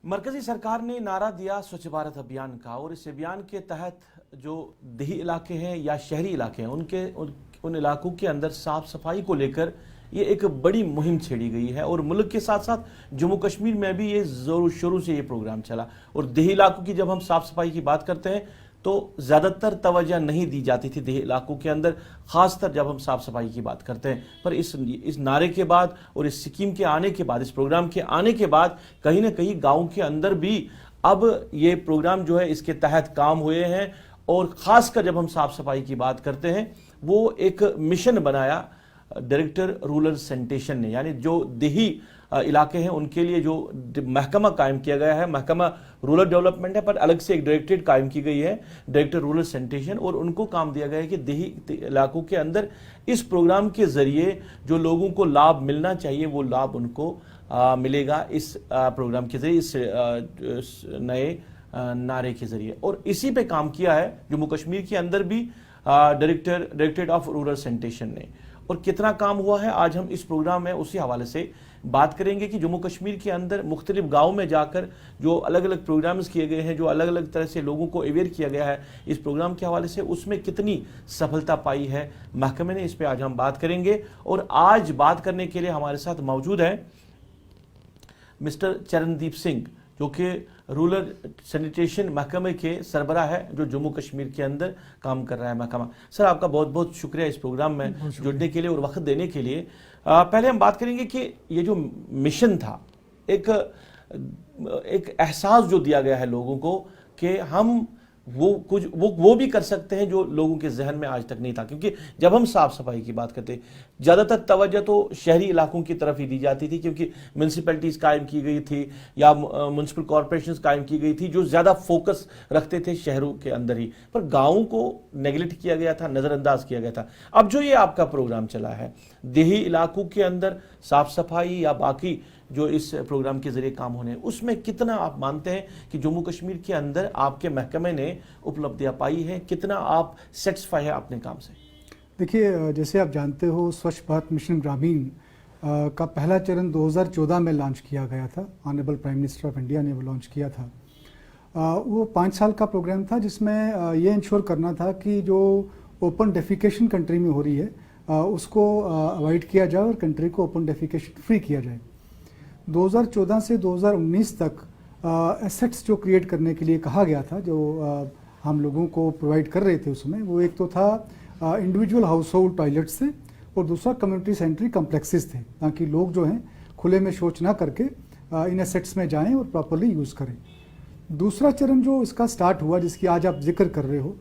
मरकजी सरकार ने नारा दिया स्वच्छ भारत अभियान का, और इस अभियान के तहत जो देही इलाके हैं या शहरी इलाके हैं उन इलाकों के अंदर साफ सफाई को लेकर ये एक बड़ी मुहिम छेड़ी गई है। और मुल्क के साथ साथ जम्मू कश्मीर में भी ये शुरू से ये प्रोग्राम चला। और देही इलाकों की जब हम साफ सफाई की बात करते हैं तो ज़्यादातर तवज्जो नहीं दी जाती थी देही इलाकों के अंदर, ख़ासतर जब हम साफ़ सफाई की बात करते हैं। पर इस नारे के बाद और इस स्कीम के आने के बाद, इस प्रोग्राम के आने के बाद कहीं ना कहीं गाँव के अंदर भी अब ये प्रोग्राम जो है इसके तहत काम हुए हैं। और ख़ासकर जब हम साफ़ सफाई की बात करते हैं, वो एक मिशन बनाया डायरेक्टर रूरल सैनिटेशन ने, यानी जो देही इलाके हैं उनके लिए जो महकमा कायम किया गया है, महकमा रूरल डेवलपमेंट है, पर अलग से एक डायरेक्टरेट कायम की गई है, डायरेक्टर रूरल सैनिटेशन। और उनको काम दिया गया है कि देही इलाकों के अंदर इस प्रोग्राम के जरिए जो लोगों को लाभ मिलना चाहिए वो लाभ उनको मिलेगा इस प्रोग्राम के जरिए, इस नए नारे के जरिए। और इसी पे काम किया है जम्मू कश्मीर के अंदर भी डायरेक्टरेट ऑफ रूरल सैनिटेशन ने। और कितना काम हुआ है आज हम इस प्रोग्राम में उसी हवाले से बात करेंगे कि जम्मू कश्मीर के अंदर मुख्तलिफ गाँव में जाकर जो अलग अलग प्रोग्राम्स किए गए हैं, जो अलग अलग तरह से लोगों को अवेयर किया गया है इस प्रोग्राम के हवाले से, उसमें कितनी सफलता पाई है महकमे ने, इस पर आज हम बात करेंगे। और आज बात करने के लिए हमारे साथ मौजूद है मिस्टर चरणदीप सिंह, जो कि रूरल सैनिटेशन महकमे के सरबराह है, जो जम्मू कश्मीर के अंदर काम कर रहा है महकमा। सर, आपका बहुत बहुत शुक्रिया इस प्रोग्राम में जुड़ने के लिए और वक्त देने के लिए। पहले हम बात करेंगे कि ये जो मिशन था, एक एहसास जो दिया गया है लोगों को कि हम वो भी कर सकते हैं जो लोगों के जहन में आज तक नहीं था। क्योंकि जब हम साफ सफाई की बात करते, ज़्यादातर तवज्जो तो शहरी इलाकों की तरफ ही दी जाती थी, क्योंकि म्यूनसिपैलिटीज़ कायम की गई थी या म्यूनसिपल कॉरपोरेशंस कायम की गई थी जो ज़्यादा फोकस रखते थे शहरों के अंदर ही, पर गाँवों को नेगलेक्ट किया गया था, नज़रअंदाज किया गया था। अब जो ये आपका प्रोग्राम चला है देही इलाकों के अंदर साफ सफाई या बाकी जो इस प्रोग्राम के जरिए काम होने, उसमें कितना आप मानते हैं कि जम्मू कश्मीर के अंदर आपके महकमे ने उपलब्धियां पाई है, कितना आप सेटिस्फाई है अपने काम से? देखिए, जैसे आप जानते हो, स्वच्छ भारत मिशन ग्रामीण का पहला चरण 2014 में लॉन्च किया गया था। Honourable prime minister of India ने वो लॉन्च किया था। वो 5 साल का प्रोग्राम था जिसमें ये इंश्योर करना था कि जो ओपन डेफिकेशन कंट्री में हो रही है उसको अवॉइड किया जाए और कंट्री को ओपन डेफिकेशन फ्री किया जाए। 2014 से 2019 तक एसेट्स जो क्रिएट करने के लिए कहा गया था, जो हम लोगों को प्रोवाइड कर रहे थे उसमें, वो एक तो था इंडिविजुअल हाउस होल्ड टॉयलेट से, और दूसरा कम्युनिटी सेंट्री कम्प्लेक्सेस थे, ताकि लोग जो हैं खुले में शौच ना करके इन एसेट्स में जाएं और प्रॉपरली यूज़ करें। दूसरा चरण जो इसका स्टार्ट हुआ, जिसकी आज आप जिक्र कर रहे हो,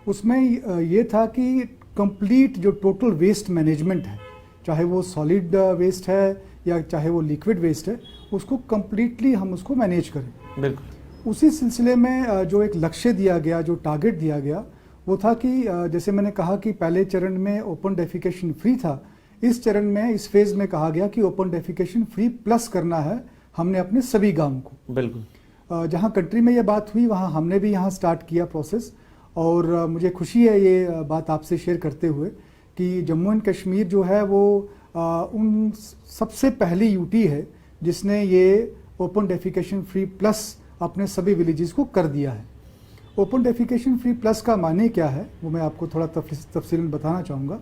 उसमें ये था कि कंप्लीट जो टोटल वेस्ट मैनेजमेंट है, चाहे वो सॉलिड वेस्ट है या चाहे वो लिक्विड वेस्ट है, उसको कम्प्लीटली हम उसको मैनेज करें। बिल्कुल। उसी सिलसिले में जो एक लक्ष्य दिया गया, जो टारगेट दिया गया, वो था कि जैसे मैंने कहा कि पहले चरण में ओपन डेफिकेशन फ्री था, इस चरण में, इस फेज में कहा गया कि ओपन डेफिकेशन फ्री प्लस करना है हमने अपने सभी गाँव को। बिल्कुल। जहाँ कंट्री में ये बात हुई वहाँ हमने भी यहाँ स्टार्ट किया प्रोसेस। और मुझे खुशी है ये बात आपसे शेयर करते हुए कि जम्मू एंड कश्मीर जो है वो उन सबसे पहली यूटी है जिसने ये ओपन डेफिकेशन फ्री प्लस अपने सभी विलेजेस को कर दिया है। ओपन डेफिकेशन फ्री प्लस का माने क्या है वो मैं आपको थोड़ा तफसीलन बताना चाहूँगा।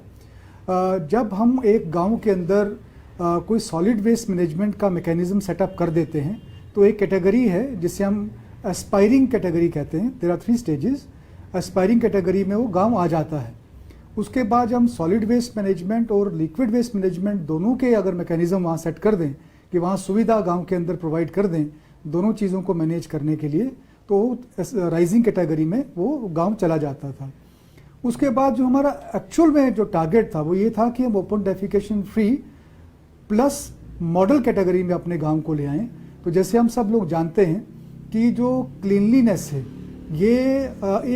जब हम एक गांव के अंदर कोई सॉलिड वेस्ट मैनेजमेंट का मैकेनिज्म सेटअप कर देते हैं, तो एक कैटेगरी है जिसे हम एस्पायरिंग कैटेगरी कहते हैं। There are 3 stages. Aspiring category में वो गाँव आ जाता है। उसके बाद हम सॉलिड वेस्ट मैनेजमेंट और लिक्विड वेस्ट मैनेजमेंट दोनों के अगर मैकेनिज्म वहाँ सेट कर दें कि वहाँ सुविधा गांव के अंदर प्रोवाइड कर दें दोनों चीज़ों को मैनेज करने के लिए, तो राइजिंग कैटेगरी में वो गांव चला जाता था। उसके बाद जो हमारा एक्चुअल में जो टारगेट था वो ये था कि हम open defecation free plus model category में अपने गाँव को ले आएँ। तो जैसे हम सब लोग जानते हैं कि जो क्लीनलीनेस है ये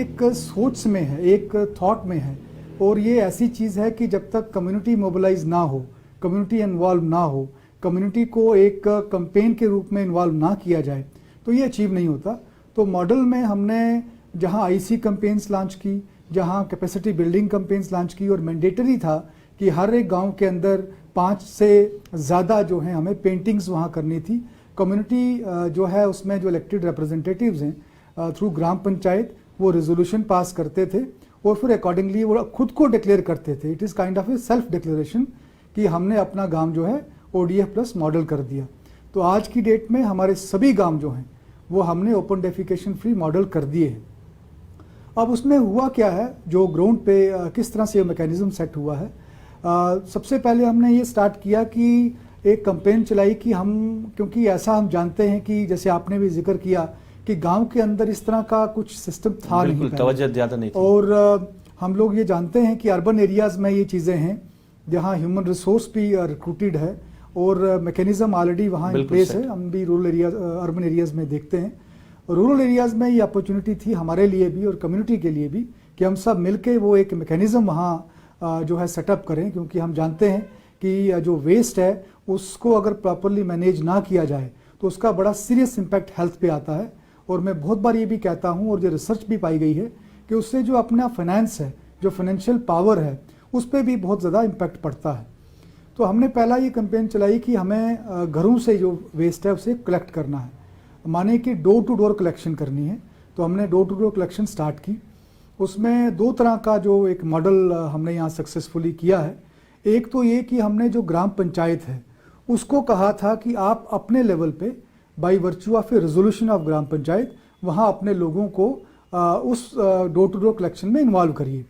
एक सोच में है, एक थॉट में है, और ये ऐसी चीज़ है कि जब तक कम्युनिटी मोबिलाइज ना हो, कम्युनिटी इन्वॉल्व ना हो, कम्युनिटी को एक कैंपेन के रूप में इन्वॉल्व ना किया जाए, तो ये अचीव नहीं होता। तो मॉडल में हमने जहां आईसी कैंपेन्स लॉन्च की, जहां कैपेसिटी बिल्डिंग कैंपेन्स लॉन्च की, और मैंडेटरी था कि हर एक गांव के अंदर 5 से ज़्यादा जो है हमें पेंटिंग्स वहां करनी थी, कम्युनिटी जो है उसमें जो इलेक्टेड रिप्रेजेंटेटिव्स हैं थ्रू ग्राम पंचायत वो रेजोल्यूशन पास करते थे और फिर अकॉर्डिंगली वो खुद को डिक्लेयर करते थे। It is kind of A self declaration कि हमने अपना गांव जो है ODF प्लस मॉडल कर दिया। तो आज की डेट में हमारे सभी गांव जो हैं वो हमने ओपन डेफिकेशन फ्री मॉडल कर दिए हैं। अब उसमें हुआ क्या है, जो ग्राउंड पे किस तरह से ये मैकेनिज्म सेट हुआ है, सबसे पहले हमने ये स्टार्ट किया कि एक कैंपेन चलाई कि हम, क्योंकि ऐसा हम जानते हैं कि जैसे आपने भी जिक्र किया कि गांव के अंदर इस तरह का कुछ सिस्टम था नहीं, तवज्जो ज़्यादा नहीं थी। और हम लोग ये जानते हैं कि अर्बन एरियाज़ में ये चीज़ें हैं जहाँ ह्यूमन रिसोर्स भी रिक्रूटेड है और मैकेनिज्म ऑलरेडी वहाँ इन प्लेस है। हम भी रूरल एरियाज अर्बन एरियाज़ में देखते हैं। रूरल एरियाज़ में ये अपॉर्चुनिटी थी हमारे लिए भी और कम्युनिटी के लिए भी कि हम सब मिलके वो एक मैकेनिज्म वहाँ जो है सेटअप करें, क्योंकि हम जानते हैं कि जो वेस्ट है उसको अगर प्रॉपरली मैनेज ना किया जाए तो उसका बड़ा सीरियस इम्पैक्ट हेल्थ पे आता है। और मैं बहुत बार ये भी कहता हूँ और जो रिसर्च भी पाई गई है कि उससे जो अपना फाइनेंस है, जो फाइनेंशियल पावर है, उस पर भी बहुत ज़्यादा इम्पैक्ट पड़ता है। तो हमने पहला ये कैंपेन चलाई कि हमें घरों से जो वेस्ट है उसे कलेक्ट करना है, माने कि डोर टू डोर कलेक्शन करनी है। तो हमने door to door collection start की। उसमें 2 तरह का जो एक मॉडल हमने यहाँ सक्सेसफुली किया है। एक तो ये कि हमने जो ग्राम पंचायत है उसको कहा था कि आप अपने लेवल पे by virtue of a resolution of gram panchayat वहाँ अपने लोगों को उस डोर टू डोर कलेक्शन में इन्वॉल्व करिए।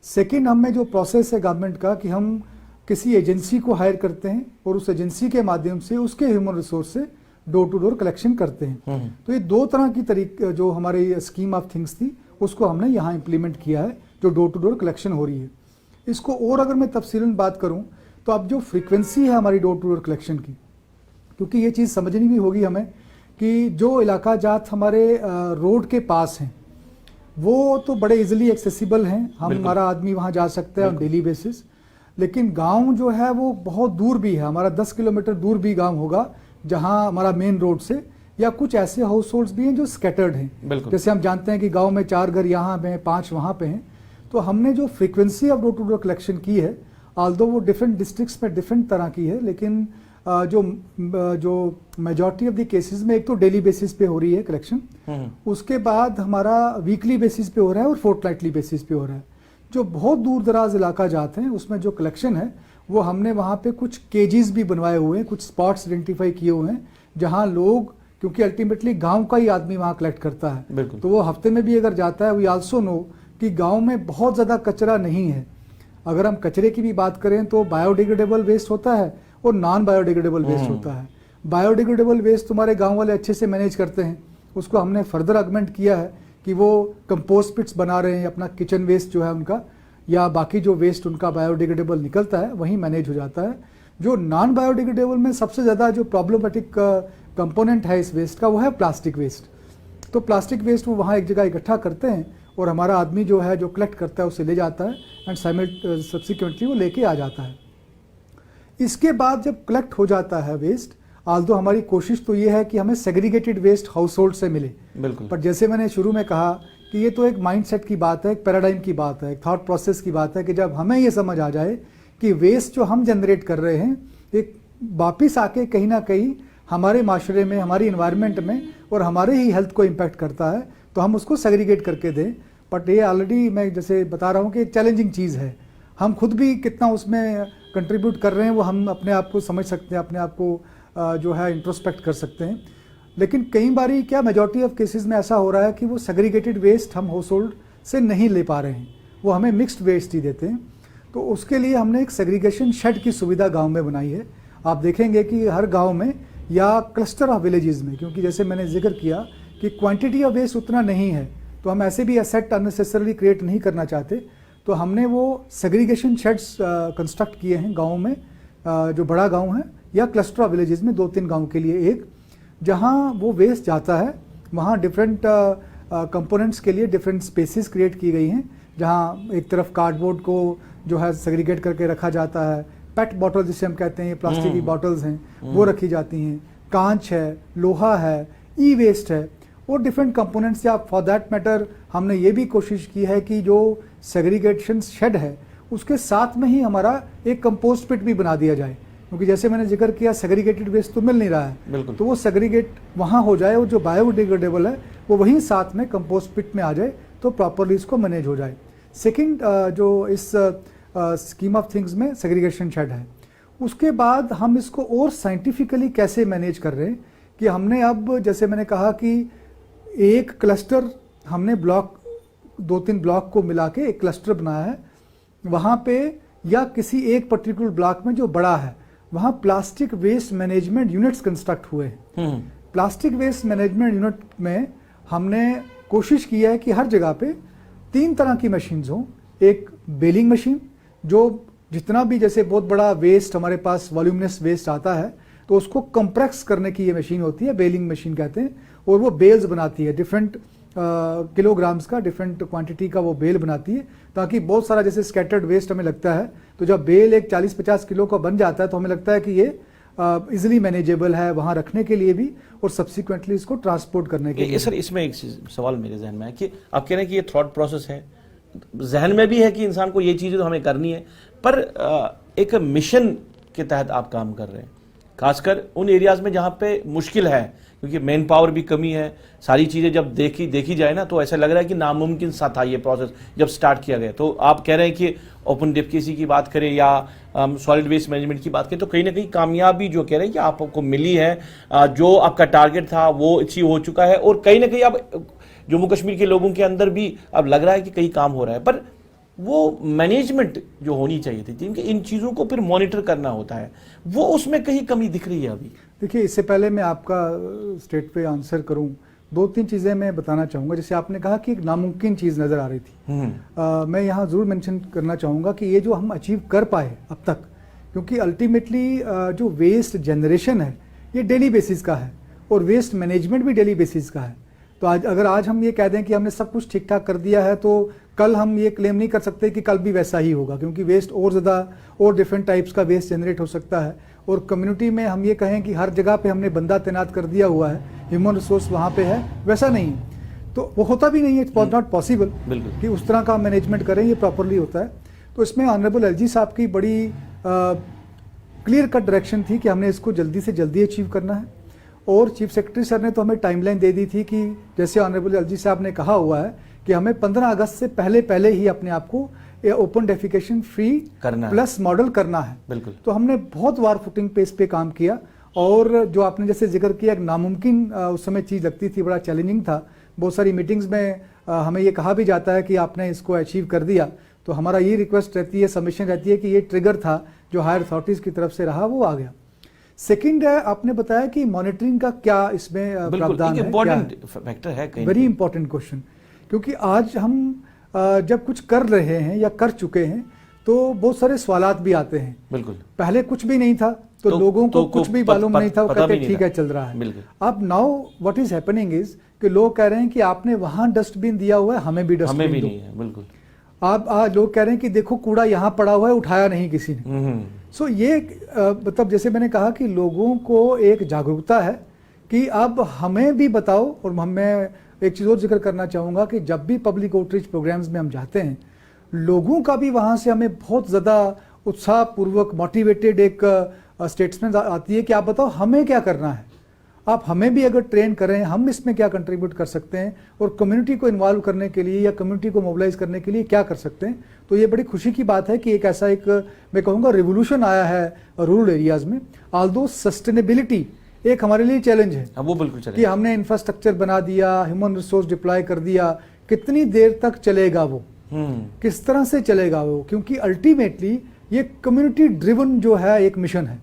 सेकेंड, हमें जो प्रोसेस है गवर्नमेंट का कि हम किसी एजेंसी को हायर करते हैं और उस एजेंसी के माध्यम से उसके ह्यूमन रिसोर्स से डोर टू डोर कलेक्शन करते हैं। तो ये 2 तरह की तरीके जो हमारी स्कीम ऑफ थिंग्स थी उसको हमने यहाँ इम्प्लीमेंट किया है, जो डोर टू डोर कलेक्शन हो रही है। इसको और अगर मैं तफसीलन बात करूँ तो अब जो फ्रीक्वेंसी है हमारी डोर टू डोर कलेक्शन की, क्योंकि ये चीज़ समझनी भी होगी हमें कि जो इलाका जात हमारे रोड के पास हैं वो तो बड़े इजीली एक्सेसिबल हैं, हमारा आदमी वहाँ जा सकता है ऑन डेली बेसिस। लेकिन गांव जो है वो बहुत दूर भी है, हमारा 10 किलोमीटर दूर भी गांव होगा जहां हमारा मेन रोड से, या कुछ ऐसे हाउस होल्ड्स भी हैं जो स्कैटर्ड हैं। जैसे हम जानते हैं कि गांव में 4 घर यहाँ पे हैं, 5 वहाँ पे हैं। तो हमने जो frequency of door to door collection की है, ऑल्दो वो डिफरेंट डिस्ट्रिक्ट्स में डिफरेंट तरह की है, लेकिन जो मेजॉरिटी ऑफ द केसेस में एक तो डेली बेसिस पे हो रही है कलेक्शन, उसके बाद हमारा वीकली बेसिस पे हो रहा है और फोर्टनाइटली बेसिस पे हो रहा है। जो बहुत दूर दराज इलाका जाते हैं उसमें जो कलेक्शन है वो हमने वहाँ पे कुछ केजीज भी बनवाए हुए हैं, कुछ स्पॉट्स आइडेंटिफाई किए हुए हैं जहाँ लोग, क्योंकि अल्टीमेटली गांव का ही आदमी वहाँ कलेक्ट करता है, तो वो हफ्ते में भी अगर जाता है, वी आल्सो नो कि गांव में बहुत ज़्यादा कचरा नहीं है। अगर हम कचरे की भी बात करें तो बायोडिग्रेडेबल वेस्ट होता है और नॉन बायोडिग्रेडेबल वेस्ट होता है। बायोडिग्रेडेबल वेस्ट तुम्हारे गाँव वाले अच्छे से मैनेज करते हैं, उसको हमने फर्दर अगमेंट किया है कि वो कंपोस्ट पिट्स बना रहे हैं, अपना किचन वेस्ट जो है उनका या बाकी जो वेस्ट उनका बायोडिग्रेडेबल निकलता है वहीं मैनेज हो जाता है। जो नॉन बायोडिग्रेडेबल में सबसे ज़्यादा जो प्रॉब्लमेटिक कंपोनेंट है इस वेस्ट का वो है प्लास्टिक वेस्ट। तो प्लास्टिक वेस्ट वो वहाँ एक जगह इकट्ठा करते हैं और हमारा आदमी जो है जो कलेक्ट करता है उसे ले जाता है एंड सब्सिक्वेंटली वो लेके आ जाता है। इसके बाद जब कलेक्ट हो जाता है वेस्ट, आल्दो हमारी कोशिश तो ये है कि हमें सेग्रीगेटेड वेस्ट हाउस होल्ड से मिले, पर जैसे मैंने शुरू में कहा कि ये तो एक माइंडसेट की बात है, एक पैराडाइम की बात है, एक थॉट प्रोसेस की बात है कि जब हमें ये समझ आ जाए कि वेस्ट जो हम जनरेट कर रहे हैं एक वापिस आके कहीं ना कहीं हमारे माशरे में, हमारी इन्वायरमेंट में और हमारे ही हेल्थ को इम्पैक्ट करता है, तो हम उसको सेग्रीगेट करके दें। बट ये ऑलरेडी मैं जैसे बता रहा हूँ कि चैलेंजिंग चीज़ है, हम खुद भी कितना उसमें कंट्रीब्यूट कर रहे हैं वो हम अपने आप को समझ सकते हैं, अपने आप को जो है इंट्रोस्पेक्ट कर सकते हैं। लेकिन कई बारी क्या मेजॉरिटी ऑफ केसेस में ऐसा हो रहा है कि वो सेग्रीगेटेड वेस्ट हम हाउस होल्ड से नहीं ले पा रहे हैं, वो हमें मिक्स्ड वेस्ट ही देते हैं। तो उसके लिए हमने एक सेग्रीगेशन शेड की सुविधा गांव में बनाई है। आप देखेंगे कि हर गांव में या क्लस्टर ऑफ विलेजेस में, क्योंकि जैसे मैंने जिक्र किया कि क्वांटिटी ऑफ वेस्ट उतना नहीं है तो हम ऐसे भी एसेट अननेसेसरली क्रिएट नहीं करना चाहते, तो हमने वो सेग्रीगेशन शेड्स कंस्ट्रक्ट किए हैं गाँव में, जो बड़ा गाँव है या क्लस्टर ऑफ विलेजेस में 2-3 गाँव के लिए एक, जहाँ वो वेस्ट जाता है वहाँ डिफरेंट कंपोनेंट्स के लिए डिफरेंट स्पेसेस क्रिएट की गई हैं, जहाँ एक तरफ कार्डबोर्ड को जो है सेग्रीगेट करके रखा जाता है, पेट बॉटल जिसे हम कहते हैं, प्लास्टिक की बॉटल्स हैं वो रखी जाती हैं, कांच है, लोहा है, ई वेस्ट है और डिफरेंट कंपोनेंट्स, या फॉर दैट मैटर हमने ये भी कोशिश की है कि जो सेग्रीगेशन शेड है उसके साथ में ही हमारा एक कंपोस्ट पिट भी बना दिया जाए क्योंकि जैसे मैंने जिक्र किया सेग्रीगेटेड वेस्ट तो मिल नहीं रहा है, बिल्कुल। तो वो सेग्रीगेट वहाँ हो जाए और जो बायोडिग्रेडेबल है वो वहीं साथ में कंपोस्ट पिट में आ जाए तो प्रॉपरली इसको मैनेज हो जाए। सेकंड जो इस स्कीम ऑफ थिंग्स में सेग्रीगेशन शेड है, उसके बाद हम इसको और साइंटिफिकली कैसे मैनेज कर रहे हैं कि हमने अब जैसे मैंने कहा कि एक क्लस्टर हमने ब्लॉक 2-3 ब्लॉक को मिला के एक क्लस्टर बनाया है, वहाँ पे या किसी एक पर्टिकुलर ब्लॉक में जो बड़ा है वहाँ plastic waste management units construct हुए हैं। प्लास्टिक वेस्ट मैनेजमेंट यूनिट में हमने कोशिश किया है कि हर जगह पे 3 तरह की मशीन्स हों। एक बेलिंग मशीन, जो जितना भी जैसे बहुत बड़ा वेस्ट हमारे पास वॉल्यूमिनस वेस्ट आता है तो उसको कंप्रेस करने की ये मशीन होती है, बेलिंग मशीन कहते हैं, और वो बेल्स बनाती है, डिफरेंट किलोग्राम्स का डिफरेंट क्वांटिटी का वो बेल बनाती है, ताकि बहुत सारा जैसे स्कैटर्ड वेस्ट हमें लगता है तो जब बेल एक 40-50 किलो का बन जाता है तो हमें लगता है कि ये इजिली मैनेजेबल है वहाँ रखने के लिए भी और सब्सिक्वेंटली इसको ट्रांसपोर्ट करने के लिए। सर इसमें एक सवाल मेरे जहन में है कि आप कह रहे हैं कि ये थॉट प्रोसेस है, जहन में भी है कि इंसान को ये चीज़ें तो हमें करनी है, पर एक मिशन के तहत आप काम कर रहे हैं, खासकर उन एरियाज में जहाँ पे मुश्किल है, क्योंकि मैन पावर भी कमी है। सारी चीज़ें जब देखी जाए ना तो ऐसा लग रहा है कि नामुमकिन सा था ये प्रोसेस जब स्टार्ट किया गया। तो आप कह रहे हैं कि ओपन डेफिकेसी की बात करें या सॉलिड वेस्ट मैनेजमेंट की बात करें तो कहीं ना कहीं कामयाबी जो कह रहे हैं कि आपको मिली है, जो आपका टारगेट था वो अचीव हो चुका है, और कहीं ना कहीं अब जम्मू कश्मीर के लोगों के अंदर भी अब लग रहा है कि कहीं काम हो रहा है। पर वो मैनेजमेंट जो होनी चाहिए थी, जिनके इन चीज़ों को फिर मॉनिटर करना होता है, वो उसमें कहीं कमी दिख रही है अभी। देखिए, इससे पहले मैं आपका स्टेट पे आंसर करूं, 2-3 चीज़ें मैं बताना चाहूँगा। जैसे आपने कहा कि एक नामुमकिन चीज़ नज़र आ रही थी, मैं यहाँ ज़रूर मेंशन करना चाहूँगा कि ये जो हम अचीव कर पाए अब तक, क्योंकि अल्टीमेटली जो वेस्ट जनरेशन है ये डेली बेसिस का है और वेस्ट मैनेजमेंट भी डेली बेसिस का है। तो आज हम ये कह दें कि हमने सब कुछ ठीक ठाक कर दिया है तो कल हम ये क्लेम नहीं कर सकते कि कल भी वैसा ही होगा, क्योंकि वेस्ट और ज़्यादा और डिफरेंट टाइप्स का वेस्ट जनरेट हो सकता है। और कम्युनिटी में हम ये कहें कि हर जगह पे हमने बंदा तैनात कर दिया हुआ है, ह्यूमन रिसोर्स वहाँ पे है, वैसा नहीं है, तो वो होता भी नहीं है, इट्स नॉट पॉसिबल कि उस तरह का मैनेजमेंट करें, ये प्रॉपरली होता है। तो इसमें ऑनरेबल एलजी साहब की बड़ी क्लियर कट डायरेक्शन थी कि हमने इसको जल्दी से जल्दी अचीव करना है, और चीफ सेक्रेटरी सर ने तो हमें टाइमलाइन दे दी थी कि जैसे ऑनरेबल एलजी साहब ने कहा हुआ है कि हमें 15 अगस्त से पहले ही अपने आप को open defecation free plus model करना है। बिल्कुल। तो हमने बहुत वार फुटिंग पे इस पे काम किया, और जो आपने जैसे जिक्र किया एक नामुमकिन उस समय चीज़ लगती थी, बड़ा चैलेंजिंग था। बहुत सारी मीटिंग्स में हमें ये कहा भी जाता है कि आपने इसको अचीव कर दिया, तो हमारा ये रिक्वेस्ट रहती है, सबमिशन रहती है कि ये ट्रिगर था जो हायर अथॉरिटीज़ की तरफ से रहा, वो आ गया। सेकंड है, आपने बताया कि मॉनिटरिंग का क्या इसमें प्रावधान है, वेरी इंपॉर्टेंट क्वेश्चन, क्योंकि आज हम जब कुछ कर रहे हैं या कर चुके हैं तो बहुत सारे सवालात भी आते हैं। बिल्कुल। पहले कुछ भी नहीं था तो लोगों को कुछ भी मालूम नहीं था, वो कहते ठीक है चल रहा है। अब now what is happening is कि लोग कह रहे हैं कि आपने वहां डस्टबिन दिया हुआ है, हमें भी डस्टबिन दो। बिल्कुल। आप लोग कह रहे हैं कि देखो कूड़ा यहाँ पड़ा हुआ है, उठाया नहीं किसी ने। सो ये मतलब जैसे मैंने कहा कि लोगों को एक जागरूकता है कि अब हमें भी बताओ। और मैं एक चीज़ और जिक्र करना चाहूँगा कि जब भी पब्लिक आउटरीच प्रोग्राम्स में हम जाते हैं, लोगों का भी वहाँ से हमें बहुत ज़्यादा उत्साहपूर्वक मोटिवेटेड एक स्टेटमेंट आती है कि आप बताओ हमें क्या करना है, आप हमें भी अगर ट्रेन करें, हम इसमें क्या कंट्रीब्यूट कर सकते हैं, और कम्युनिटी को इन्वॉल्व करने के लिए या कम्युनिटी को मोबिलाइज करने के लिए क्या कर सकते हैं। तो ये बड़ी खुशी की बात है कि एक ऐसा एक मैं कहूँगा रिवोल्यूशन आया है रूरल एरियाज़ में। ऑल्दो सस्टेनेबिलिटी एक हमारे लिए चैलेंज है, वो बिल्कुल कि हमने इंफ्रास्ट्रक्चर बना दिया, ह्यूमन रिसोर्स डिप्लॉय कर दिया, कितनी देर तक चलेगा वो, किस तरह से चलेगा वो, क्योंकि अल्टीमेटली ये कम्युनिटी ड्रिवन जो है एक मिशन है।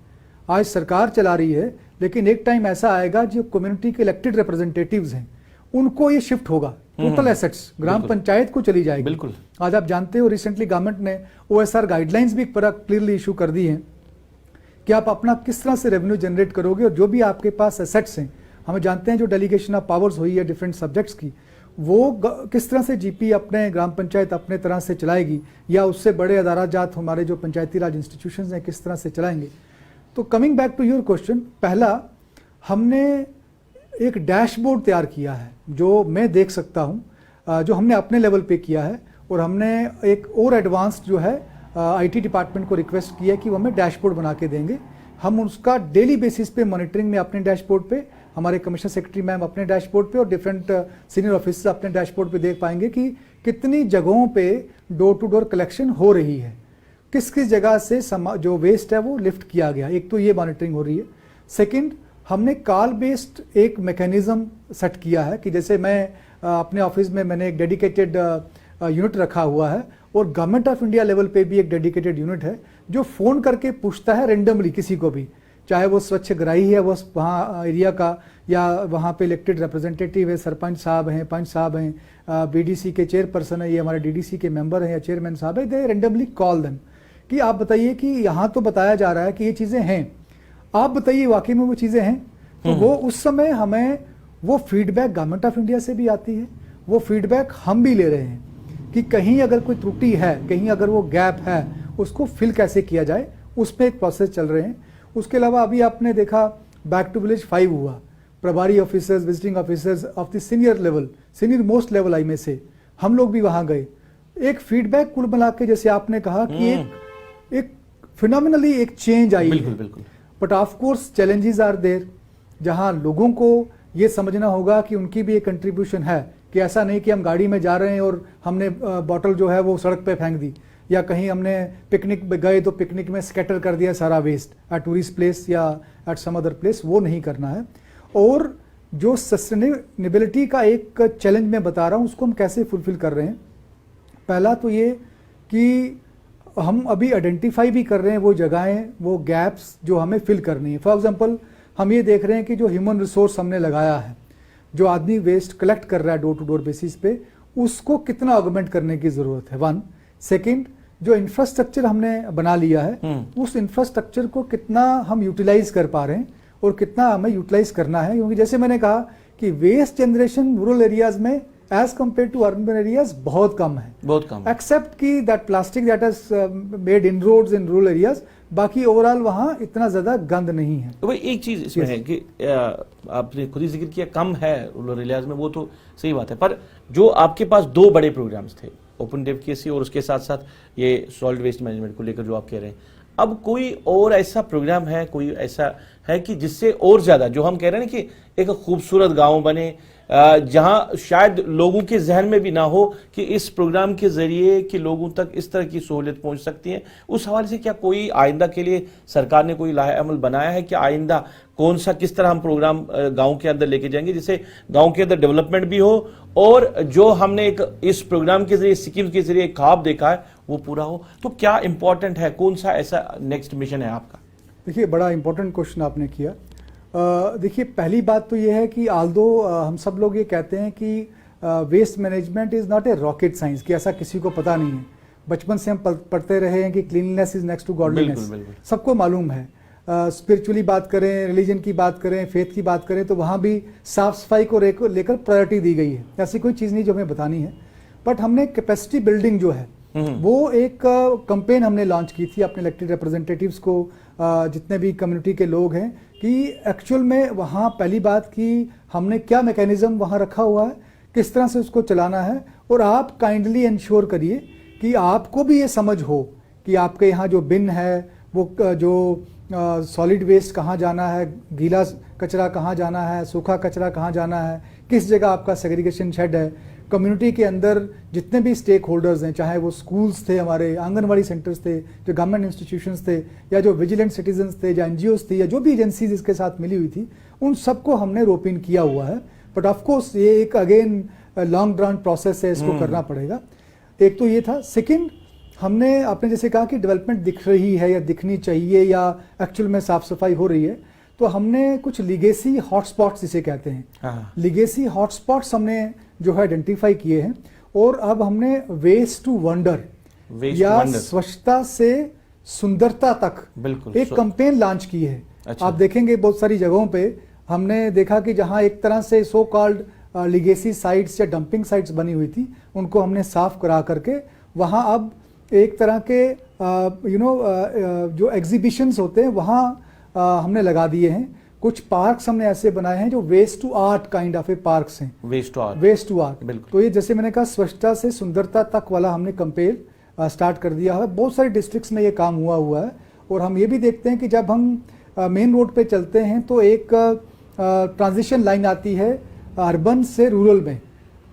आज सरकार चला रही है, लेकिन एक टाइम ऐसा आएगा जो कम्युनिटी के इलेक्टेड रिप्रेजेंटेटिव्स हैं उनको ये शिफ्ट होगा, टोटल एसेट्स ग्राम पंचायत को चली जाएगी। बिल्कुल। आज आप जानते हो रिसेंटली गवर्नमेंट ने OSR गाइडलाइंस भी बड़ा क्लियरली इशू कर दी है कि आप अपना किस तरह से रेवेन्यू जनरेट करोगे, और जो भी आपके पास एसेट्स हैं, हमें जानते हैं जो डेलीगेशन ऑफ पावर्स हुई है डिफरेंट सब्जेक्ट्स की, वो किस तरह से जीपी अपने ग्राम पंचायत अपने तरह से चलाएगी, या उससे बड़े अदारा जात हमारे जो पंचायती राज इंस्टीट्यूशंस हैं किस तरह से चलाएंगे। तो coming back to your question, पहला हमने एक डैशबोर्ड तैयार किया है जो मैं देख सकता हूँ, जो हमने अपने लेवल पे किया है, और हमने एक और एडवांस जो है IT डिपार्टमेंट को रिक्वेस्ट किया कि वो हमें डैशबोर्ड बना के देंगे हम उसका डेली बेसिस पे मॉनिटरिंग में अपने डैशबोर्ड पे, हमारे कमिश्नर सेक्रेटरी मैम अपने डैशबोर्ड पे और डिफरेंट सीनियर ऑफिसर्स अपने डैशबोर्ड पे देख पाएंगे कि कितनी जगहों पे डोर टू डोर कलेक्शन हो रही है, किस किस जगह से जो वेस्ट है वो लिफ्ट किया गया। एक तो ये मॉनिटरिंग हो रही है। सेकंड, हमने कॉल बेस्ड एक मैकेनिज्म सेट किया है कि जैसे मैं अपने ऑफिस में मैंने एक डेडिकेटेड यूनिट रखा हुआ है और गवर्नमेंट ऑफ इंडिया लेवल पे भी एक डेडिकेटेड यूनिट है जो फ़ोन करके पूछता है रेंडमली किसी को भी, चाहे वो स्वच्छ ग्राही है वो वहाँ एरिया का, या वहाँ पे इलेक्टेड रिप्रेजेंटेटिव है, सरपंच साहब हैं, पंच साहब हैं, बीडीसी के चेयरपर्सन है, ये हमारे डीडीसी के मेंबर हैं या चेयरमैन साहब है, दे रेंडमली कॉल देम कि आप बताइए कि यहाँ तो बताया जा रहा है कि ये चीज़ें हैं, आप बताइए वाकई में वो चीज़ें हैं। तो वो उस समय हमें वो फीडबैक गवर्नमेंट ऑफ इंडिया से भी आती है, वो फीडबैक हम भी ले रहे हैं कि कहीं अगर कोई त्रुटि है, कहीं अगर वो गैप है, उसको फिल कैसे किया जाए, उस पर एक प्रोसेस चल रहे हैं। उसके अलावा अभी आपने देखा बैक टू विलेज 5 हुआ, प्रभारी officers, visiting officers of the senior level, senior most level I में से हम लोग भी वहाँ गए। एक फीडबैक कुल मिला के जैसे आपने कहा कि एक फिनोमिनली एक चेंज आई है। But of course challenges are there, जहाँ लोगों को ये समझना होगा कि उनकी भी एक कंट्रीब्यूशन है, कि ऐसा नहीं कि हम गाड़ी में जा रहे हैं और हमने बॉटल जो है वो सड़क पे फेंक दी, या कहीं हमने पिकनिक गए तो पिकनिक में स्कैटर कर दिया सारा वेस्ट एट टूरिस्ट प्लेस या एट सम अदर प्लेस, वो नहीं करना है। और जो सस्टेनेबिलिटी का एक चैलेंज मैं बता रहा हूँ उसको हम कैसे फुलफिल कर रहे हैं। पहला तो ये कि हम अभी आइडेंटिफाई भी कर रहे हैं वो जगहें, वो गैप्स जो हमें फिल करनी है। फॉर एग्जांपल हम ये देख रहे हैं कि जो ह्यूमन रिसोर्स हमने लगाया है, जो आदमी वेस्ट कलेक्ट कर रहा है डोर टू डोर बेसिस पे, उसको कितना ऑगमेंट करने की ज़रूरत है, 1। सेकंड, जो इंफ्रास्ट्रक्चर हमने बना लिया है उस इंफ्रास्ट्रक्चर को कितना हम यूटिलाइज कर पा रहे हैं और कितना हमें यूटिलाइज करना है। क्योंकि जैसे मैंने कहा कि वेस्ट जनरेशन रूरल एरियाज में as compared to urban areas बहुत कम है, बहुत कम, एक्सेप्ट कि that plastic that has made inroads in rural areas, बाकी ओवरऑल वहाँ इतना ज्यादा गंद नहीं है। तो भाई एक चीज इसमें है कि आपने खुद ही जिक्र किया कम है रूरल एरियाज में, वो तो सही बात है, पर जो आपके पास 2 बड़े प्रोग्राम्स थे, ओपन डेफिकेसी और उसके साथ साथ ये सॉलिड वेस्ट मैनेजमेंट को लेकर जो आप कह रहे हैं, अब कोई और ऐसा प्रोग्राम है, कोई ऐसा है कि जिससे और ज्यादा जो हम कह रहे हैं कि एक खूबसूरत गांव बने, जहां शायद लोगों के जहन में भी ना हो कि इस प्रोग्राम के जरिए कि लोगों तक इस तरह की सहूलियत पहुंच सकती है, उस हवाले से क्या कोई आइंदा के लिए सरकार ने कोई लाहे अमल बनाया है कि आइंदा कौन सा किस तरह हम प्रोग्राम गांव के अंदर लेके जाएंगे जिससे गांव के अंदर डेवलपमेंट भी हो और जो हमने एक इस प्रोग्राम के जरिए, स्कीम के जरिए ख्वाब देखा है वो पूरा हो? तो क्या इंपॉर्टेंट है, कौन सा ऐसा नेक्स्ट मिशन है आपका? देखिए, बड़ा इंपॉर्टेंट क्वेश्चन आपने किया। देखिए, पहली बात तो ये है कि आल्दो हम सब लोग ये कहते हैं कि waste management is not a rocket science, कि ऐसा किसी को पता नहीं है। बचपन से हम पढ़ते रहे हैं कि cleanliness is next to godliness, सबको मालूम है। स्पिरिचुअली बात करें, रिलीजन की बात करें, फेथ की बात करें, तो वहाँ भी साफ सफाई को लेकर प्रायोरिटी दी गई है। ऐसी कोई चीज़ नहीं जो हमें बतानी है। बट हमने कैपेसिटी बिल्डिंग जो है वो एक कैंपेन हमने लॉन्च की थी अपने इलेक्टेड रिप्रेजेंटेटिव्स को, जितने भी कम्युनिटी के लोग हैं, कि एक्चुअल में वहाँ पहली बात कि हमने क्या मैकेनिज्म वहाँ रखा हुआ है, किस तरह से उसको चलाना है, और आप काइंडली इंश्योर करिए कि आपको भी ये समझ हो कि आपके यहाँ जो बिन है वो जो सॉलिड वेस्ट कहाँ जाना है, गीला कचरा कहाँ जाना है, सूखा कचरा कहाँ जाना है, किस जगह आपका सेग्रीगेशन शेड है। कम्युनिटी के अंदर जितने भी स्टेक होल्डर्स हैं, चाहे वो स्कूल्स थे, हमारे आंगनवाड़ी सेंटर्स थे, जो गवर्नमेंट इंस्टीट्यूशंस थे, या जो विजिलेंट सिटीजन्स थे, या एनजीओस थी, या जो भी एजेंसीज इसके साथ मिली हुई थी, उन सबको हमने रोप इन किया हुआ है। बट ऑफकोर्स ये एक अगेन लॉन्ग ड्राउन प्रोसेस है, इसको करना पड़ेगा। एक तो ये था। सेकेंड, हमने आपने जैसे कहा कि डेवलपमेंट दिख रही है या दिखनी चाहिए या एक्चुअल में साफ सफाई हो रही है, तो हमने कुछ लिगेसी हॉटस्पॉट्स जिसे कहते हैं, लिगेसी हॉटस्पॉट्स हमने जो है आइडेंटिफाई किए हैं। और अब हमने वेस्ट टू वंडर या स्वच्छता से सुंदरता तक एक कैंपेन लॉन्च की है। अच्छा। आप देखेंगे बहुत सारी जगहों पे हमने देखा कि जहां एक तरह से सो कॉल्ड लिगेसी साइट्स या डंपिंग साइट्स बनी हुई थी, उनको हमने साफ करा करके वहां अब एक तरह के जो एग्जीबिशंस होते हैं वहां हमने लगा दिए हैं। कुछ पार्क्स हमने ऐसे बनाए हैं जो waste to art kind of a parks हैं, वेस्ट टू आर्ट। तो ये जैसे मैंने कहा स्वच्छता से सुंदरता तक वाला हमने कैंपेन स्टार्ट कर दिया है। बहुत सारे डिस्ट्रिक्ट्स में ये काम हुआ है। और हम ये भी देखते हैं कि जब हम मेन रोड पे चलते हैं तो एक ट्रांजिशन लाइन आती है अर्बन से रूरल में,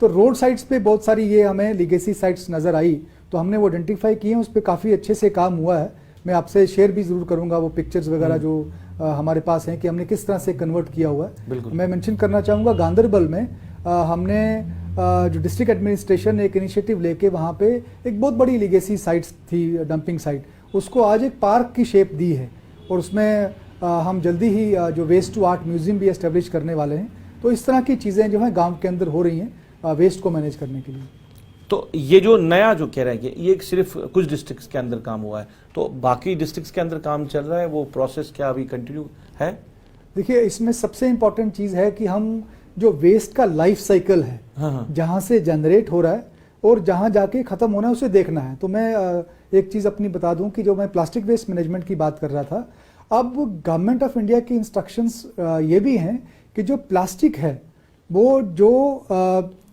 तो रोड साइड्स पे बहुत सारी ये हमें लीगेसी साइट्स नज़र आई, तो हमने वो आइडेंटिफाई किए हैं, उस पर काफ़ी अच्छे से काम हुआ है। मैं आपसे शेयर भी ज़रूर करूँगा वो पिक्चर्स वगैरह जो हमारे पास हैं कि हमने किस तरह से कन्वर्ट किया हुआ है। मैं मेंशन करना चाहूँगा गांधरबल में हमने जो डिस्ट्रिक्ट एडमिनिस्ट्रेशन ने एक इनिशिएटिव लेके वहाँ पे एक बहुत बड़ी लीगेसी साइट्स थी, डंपिंग साइट, उसको आज एक पार्क की शेप दी है और उसमें हम जल्दी ही जो वेस्ट टू आर्ट म्यूजियम भी एस्टेब्लिश करने वाले हैं। तो इस तरह की चीज़ें जो हैं गांव के अंदर हो रही हैं वेस्ट को मैनेज करने के लिए। तो ये जो नया जो कह रहे हैं कि ये सिर्फ कुछ डिस्ट्रिक्ट्स के अंदर काम हुआ है, तो बाकी डिस्ट्रिक्ट्स के अंदर काम चल रहा है, वो प्रोसेस क्या अभी कंटिन्यू है? देखिए, इसमें सबसे इम्पॉर्टेंट चीज़ है कि हम जो वेस्ट का लाइफ साइकिल है, जहाँ से जनरेट हो रहा है और जहाँ जाके ख़त्म होना है उसे देखना है। तो मैं एक चीज़ अपनी बता दूं कि जो मैं प्लास्टिक वेस्ट मैनेजमेंट की बात कर रहा था, अब गवर्नमेंट ऑफ इंडिया की इंस्ट्रक्शंस ये भी हैं कि जो प्लास्टिक है वो जो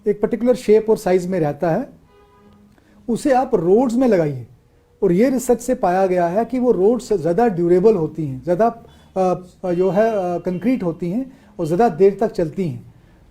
एक पर्टिकुलर शेप और साइज में रहता है उसे आप रोड्स में लगाइए, और ये रिसर्च से पाया गया है कि वो रोड्स ज़्यादा ड्यूरेबल होती हैं, ज़्यादा जो है कंक्रीट होती हैं और ज़्यादा देर तक चलती हैं।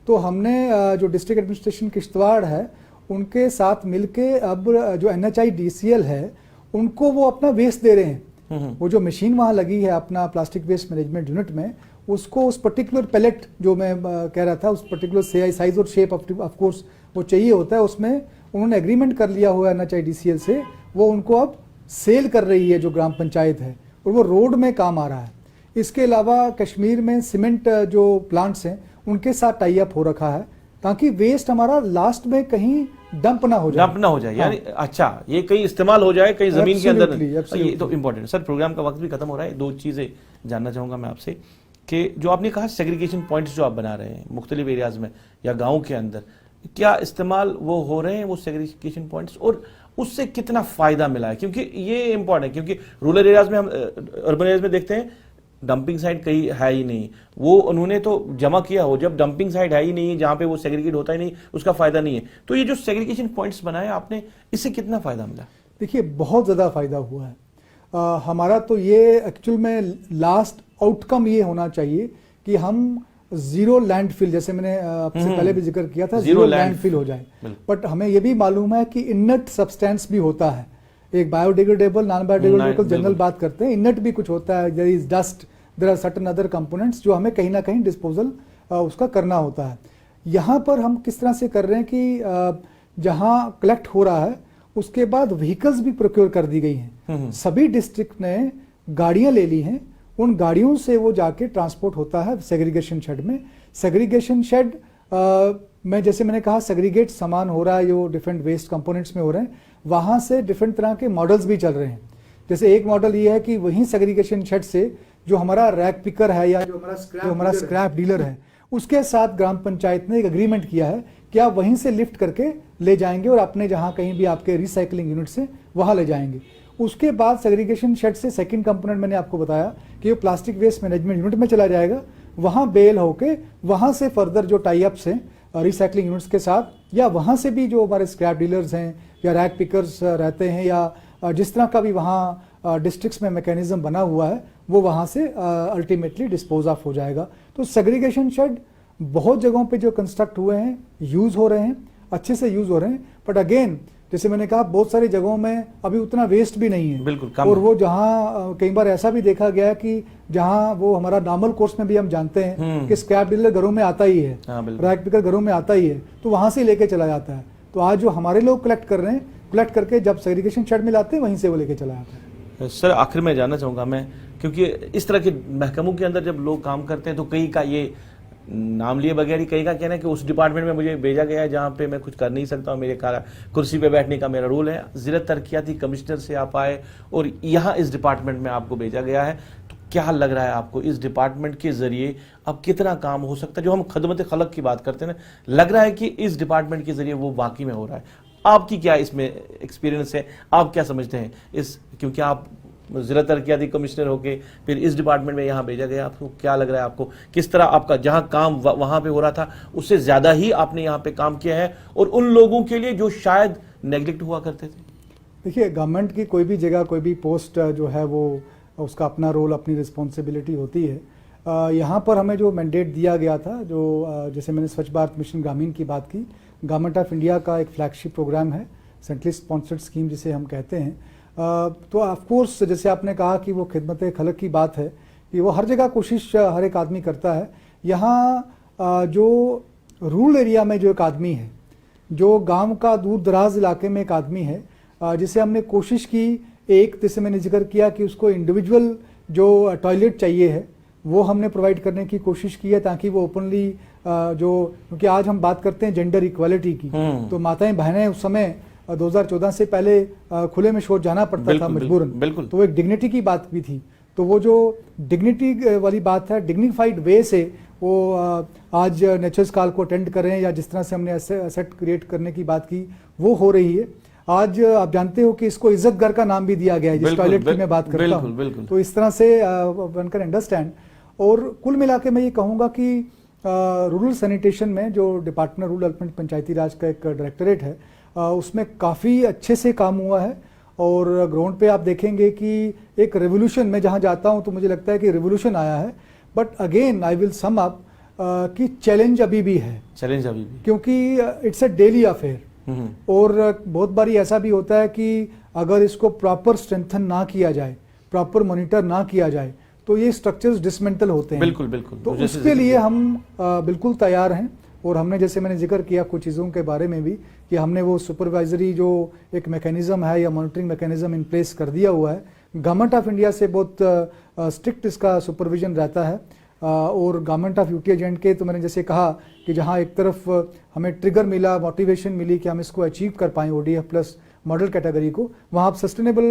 तो हमने जो डिस्ट्रिक्ट एडमिनिस्ट्रेशन किश्तवाड़ है उनके साथ मिलके अब जो NHIDCL है उनको वो अपना वेस्ट दे रहे हैं। वो जो मशीन वहाँ लगी है अपना प्लास्टिक वेस्ट मैनेजमेंट यूनिट में, उसको उस पर्टिकुलर पैलेट जो मैं कह रहा था, उस पर्टिकुलर साइज और शेप ऑफ कोर्स वो चाहिए होता है, उसमें उन्होंने एग्रीमेंट कर लिया हुआ है NHIDCL से, वो उनको अब सेल कर रही है जो ग्राम पंचायत है, और वो रोड में काम आ रहा है। इसके अलावा कश्मीर में सीमेंट जो प्लांट्स हैं उनके साथ टाई अप हो रखा है ताकि वेस्ट हमारा लास्ट में कहीं डंप ना हो जाए, यानी अच्छा ये कहीं इस्तेमाल हो जाए, कहीं जमीन के अंदर। ये तो इम्पोर्टेंट। सर, प्रोग्राम का वक्त भी खत्म हो रहा है, दो चीजें जानना चाहूंगा मैं आपसे कि जो आपने कहा सेग्रीगेशन पॉइंट्स जो आप बना रहे हैं मुख्तलिफ एरियाज में या गाँव के अंदर, क्या इस्तेमाल वो हो रहे हैं वो सेग्रीगेशन पॉइंट्स, और उससे कितना फायदा मिला है? क्योंकि ये इंपॉर्टेंट है, क्योंकि रूरल एरियाज में हम अर्बन एरियाज में देखते हैं डंपिंग साइट कहीं है ही नहीं, वो उन्होंने तो जमा किया हो, जब डंपिंग साइट है ही नहीं जहां पे वो सेग्रीगेट होता ही नहीं, उसका फायदा नहीं है। तो ये जो सेग्रीगेशन पॉइंट्स बनाए आपने, इससे कितना फायदा मिला? देखिए, बहुत ज़्यादा फायदा हुआ है। हमारा तो ये एक्चुअल में लास्ट आउटकम ये होना चाहिए कि हम जीरो लैंडफिल, जैसे मैंने आपसे पहले भी जिक्र किया था, जीरो लैंडफिल हो जाए। बट हमें ये भी मालूम है कि इनट सब्सटेंस भी होता है, एक बायोडिग्रेडेबल, नॉन बायोडिग्रेडेबल जनरल बात करते हैं, इनट भी कुछ होता है, there is dust, there are certain other components जो हमें कहीं ना कहीं डिस्पोजल उसका करना होता है। यहाँ पर हम किस तरह से कर रहे हैं कि जहाँ कलेक्ट हो रहा है उसके बाद व्हीकल्स भी प्रोक्योर कर दी गई हैं। सभी डिस्ट्रिक्ट ने गाड़ियाँ ले ली हैं, उन गाड़ियों से वो जाके ट्रांसपोर्ट होता है सेग्रीगेशन शेड में। सेग्रीगेशन शेड में जैसे मैंने कहा सेग्रीगेट सामान हो रहा है जो डिफरेंट वेस्ट कंपोनेंट्स में हो रहे हैं, वहाँ से डिफरेंट तरह के मॉडल्स भी चल रहे हैं। जैसे एक मॉडल ये है कि वहीं सेग्रीगेशन शेड से जो हमारा रैक पिकर है या जो हमारा स्क्रैप डीलर है उसके साथ ग्राम पंचायत ने एक अग्रीमेंट किया है कि आप वहीं से लिफ्ट करके ले जाएंगे और अपने जहाँ कहीं भी आपके रिसाइकलिंग यूनिट से वहाँ ले जाएंगे। उसके बाद सेग्रीगेशन शेड से सेकंड कंपोनेंट मैंने आपको बताया कि वो प्लास्टिक वेस्ट मैनेजमेंट यूनिट में चला जाएगा, वहाँ बेल होके वहाँ से फर्दर जो टाई अप्स हैं रिसाइकलिंग यूनिट्स के साथ, या वहाँ से भी जो हमारे स्क्रैप डीलर्स हैं या रैक पिकर्स रहते हैं या जिस तरह का भी वहाँ डिस्ट्रिक्ट्स में मैकेनिज्म बना हुआ है वो वहाँ से अल्टीमेटली डिस्पोज ऑफ हो जाएगा। तो सेग्रीगेशन शेड बहुत जगहों पे जो कंस्ट्रक्ट हुए हैं यूज़ हो रहे हैं, अच्छे से यूज़ हो रहे हैं, बट अगेन जैसे मैंने कहा बहुत सारी जगहों में अभी उतना वेस्ट भी नहीं है, बिल्कुल कम। और वो जहाँ कई बार ऐसा भी देखा गया कि जहाँ वो हमारा नॉर्मल कोर्स में भी हम जानते हैं कि स्क्रैप डीलर घरों में आता ही है, रैक पिकर घरों में आता ही है, तो वहाँ से लेके चला जाता है। तो आज जो हमारे लोग कलेक्ट कर रहे हैं, कलेक्ट करके जब सेग्रीगेशन शेड में लाते हैं वहीं से वो लेके चला जाता है। सर, आखिर में जानना चाहूँगा मैं, क्योंकि इस तरह के महकमों के अंदर जब लोग काम करते हैं तो कई का ये नाम लिए बगैर ही कई का कहना है कि उस डिपार्टमेंट में मुझे भेजा गया है जहाँ पे मैं कुछ कर नहीं सकता हूँ, मेरे कुर्सी पे बैठने का मेरा रूल है। ज़िला तरक्याती कमिश्नर से आप आए और यहाँ इस डिपार्टमेंट में आपको भेजा गया है, तो क्या लग रहा है आपको इस डिपार्टमेंट के जरिए अब कितना काम हो सकता है? जो हम खदमत खलक की बात करते हैं ना, लग रहा है कि इस डिपार्टमेंट के जरिए वो वाकई में हो रहा है। आपकी क्या इसमें एक्सपीरियंस है, आप क्या समझते हैं इस, क्योंकि आप जिला तरक्याती कमिश्नर होके फिर इस डिपार्टमेंट में यहाँ भेजा गया, आपको क्या लग रहा है? आपको किस तरह आपका जहाँ काम वहाँ पे हो रहा था उससे ज़्यादा ही आपने यहाँ पे काम किया है, और उन लोगों के लिए जो शायद नेग्लेक्ट हुआ करते थे? देखिए, गवर्नमेंट की कोई भी जगह कोई भी पोस्ट जो है वो उसका अपना रोल, अपनी रिस्पॉन्सिबिलिटी होती है। यहाँ पर हमें जो मैंडेट दिया गया था, जो जैसे मैंने स्वच्छ भारत मिशन ग्रामीण की बात की, गवर्नमेंट ऑफ इंडिया का एक फ्लैगशिप प्रोग्राम है, सेंट्रली स्पॉन्सर्ड स्कीम जिसे हम कहते हैं। तो ऑफकोर्स जैसे आपने कहा कि वो खिदमत खलक की बात है कि वो हर जगह कोशिश हर एक आदमी करता है। यहाँ जो रूरल एरिया में जो एक आदमी है, जो गांव का दूर दराज इलाके में एक आदमी है, जिसे हमने कोशिश की, एक जैसे मैंने जिक्र किया कि उसको इंडिविजुअल जो टॉयलेट चाहिए है वो हमने प्रोवाइड करने की कोशिश की है, ताकि वो ओपनली क्योंकि आज हम बात करते हैं जेंडर इक्वालिटी की, तो माताएं बहनें उस समय 2014 से पहले खुले में शौच जाना पड़ता था मजबूरन, तो एक डिग्निटी की बात भी थी। तो वो जो डिग्निटी वाली बात है, डिग्निफाइड वे से वो आज नेचर्स कॉल को अटेंड कर रहे हैं, या जिस तरह से हमने एसेट क्रिएट करने की बात की वो हो रही है। आज आप जानते हो कि इसको इज्जत घर का नाम भी दिया गया है, जिस टॉयलेट की मैं बात करता हूँ। तो इस तरह से वन कैन अंडरस्टैंड। और कुल मिला के मैं ये कहूँगा कि रूरल सैनिटेशन में जो डिपार्टमेंट रूरल डेवलपमेंट पंचायती राज का एक डायरेक्टरेट है, उसमें काफ़ी अच्छे से काम हुआ है। और ग्राउंड पे आप देखेंगे कि एक रेवोल्यूशन, मैं जहाँ जाता हूँ तो मुझे लगता है कि रेवोल्यूशन आया है। But again I will sum up कि चैलेंज अभी भी है, क्योंकि इट्स अ डेली अफेयर। और बहुत बारी ऐसा भी होता है कि अगर इसको प्रॉपर स्ट्रेंथन ना किया जाए, प्रॉपर मॉनिटर ना किया जाए, तो ये स्ट्रक्चर्स डिसमेंटल होते हैं। बिल्कुल। तो उसके लिए हम बिल्कुल तैयार हैं। और हमने, जैसे मैंने जिक्र किया कुछ चीज़ों के बारे में भी, कि हमने वो सुपरवाइजरी जो एक मैकेनिज्म है या मॉनिटरिंग मैकेनिज्म इन प्लेस कर दिया हुआ है। गवर्नमेंट ऑफ इंडिया से बहुत स्ट्रिक्ट इसका सुपरविजन रहता है। और गवर्नमेंट ऑफ यूटी एजेंट के, तो मैंने जैसे कहा कि जहाँ एक तरफ हमें ट्रिगर मिला, मोटिवेशन मिली कि हम इसको अचीव कर पाएँ ODF प्लस मॉडल कैटेगरी को, वहाँ अब सस्टेनेबल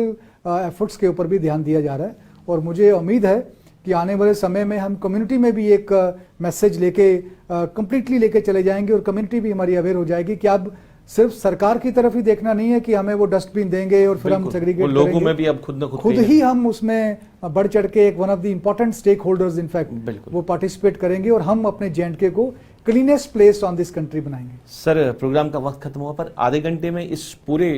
एफर्ट्स के ऊपर भी ध्यान दिया जा रहा है। और मुझे उम्मीद है कि आने वाले समय में हम कम्युनिटी में भी एक मैसेज लेके कंप्लीटली लेके चले जाएंगे, और कम्युनिटी भी हमारी अवेयर हो जाएगी कि अब सिर्फ सरकार की तरफ ही देखना नहीं है कि हमें वो डस्टबिन देंगे और फिर हम सेग्रीगेट लोगों करेंगे। में भी अब खुद ही हम उसमें बढ़ चढ़ के एक one of the important stakeholders in fact वो पार्टिसिपेट करेंगे, और हम अपने J&K को cleanest place on this country बनाएंगे। सर, प्रोग्राम का वक्त खत्म हुआ, पर आधे घंटे में इस पूरे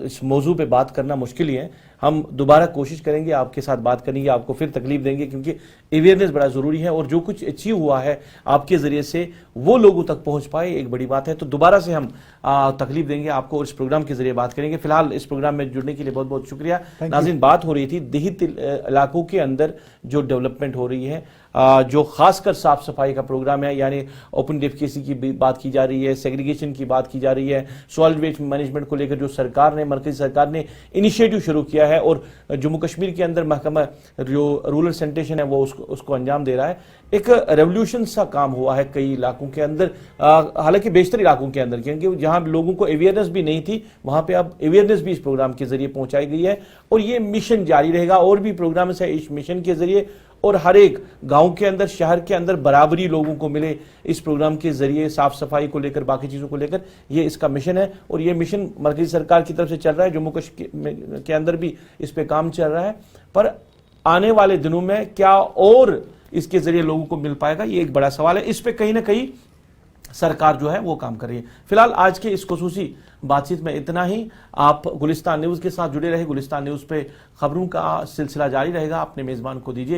इस मौजू पे बात करना मुश्किल ही है। हम दोबारा कोशिश करेंगे आपके साथ बात करने की, आपको फिर तकलीफ देंगे, क्योंकि अवेयरनेस बड़ा ज़रूरी है, और जो कुछ अचीव हुआ है आपके ज़रिए से वो लोगों तक पहुंच पाए, एक बड़ी बात है। तो दोबारा से हम तकलीफ देंगे आपको और इस प्रोग्राम के जरिए बात करेंगे। फिलहाल इस प्रोग्राम में जुड़ने के लिए बहुत बहुत शुक्रिया। नाज़रीन, बात हो रही थी देही इलाकों के अंदर जो डेवलपमेंट हो रही है, जो खासकर साफ सफाई का प्रोग्राम है, यानी ओपन डेफिकेसी की बात की जा रही है, सेग्रीगेशन की बात की जा रही है, सॉलिड वेस्ट मैनेजमेंट को लेकर जो सरकार ने, मरकजी सरकार ने इनिशिएटिव शुरू किया है, और जम्मू कश्मीर के अंदर महकमा जो रूरल सैनिटेशन है वो उसको अंजाम दे रहा है। एक रेवोल्यूशन सा काम हुआ है कई इलाकों के अंदर, हालांकि बेशतर इलाकों के अंदर, क्योंकि जहां लोगों को अवेयरनेस भी नहीं थी वहां पे अब अवेयरनेस भी इस प्रोग्राम के जरिए पहुंचाई गई है। और ये मिशन जारी रहेगा, और भी प्रोग्राम है इस मिशन के जरिए, और हर एक गांव के अंदर, शहर के अंदर बराबरी लोगों को मिले इस प्रोग्राम के जरिए, साफ सफाई को लेकर, बाकी चीजों को लेकर, ये इसका मिशन है। और ये मिशन मरकजी सरकार की तरफ से चल रहा है, जम्मू कश्मीर के अंदर भी इस पे काम चल रहा है। पर आने वाले दिनों में क्या और इसके जरिए लोगों को मिल पाएगा, ये एक बड़ा सवाल है। इस पे कहीं ना कहीं सरकार जो है वो काम कर रही है। फिलहाल आज के इस खुसूसी बातचीत में इतना ही। आप गुलिस्तान न्यूज के साथ जुड़े रहे। गुलिस्तान न्यूज पे खबरों का सिलसिला जारी रहेगा। अपने मेजबान को दीजिए।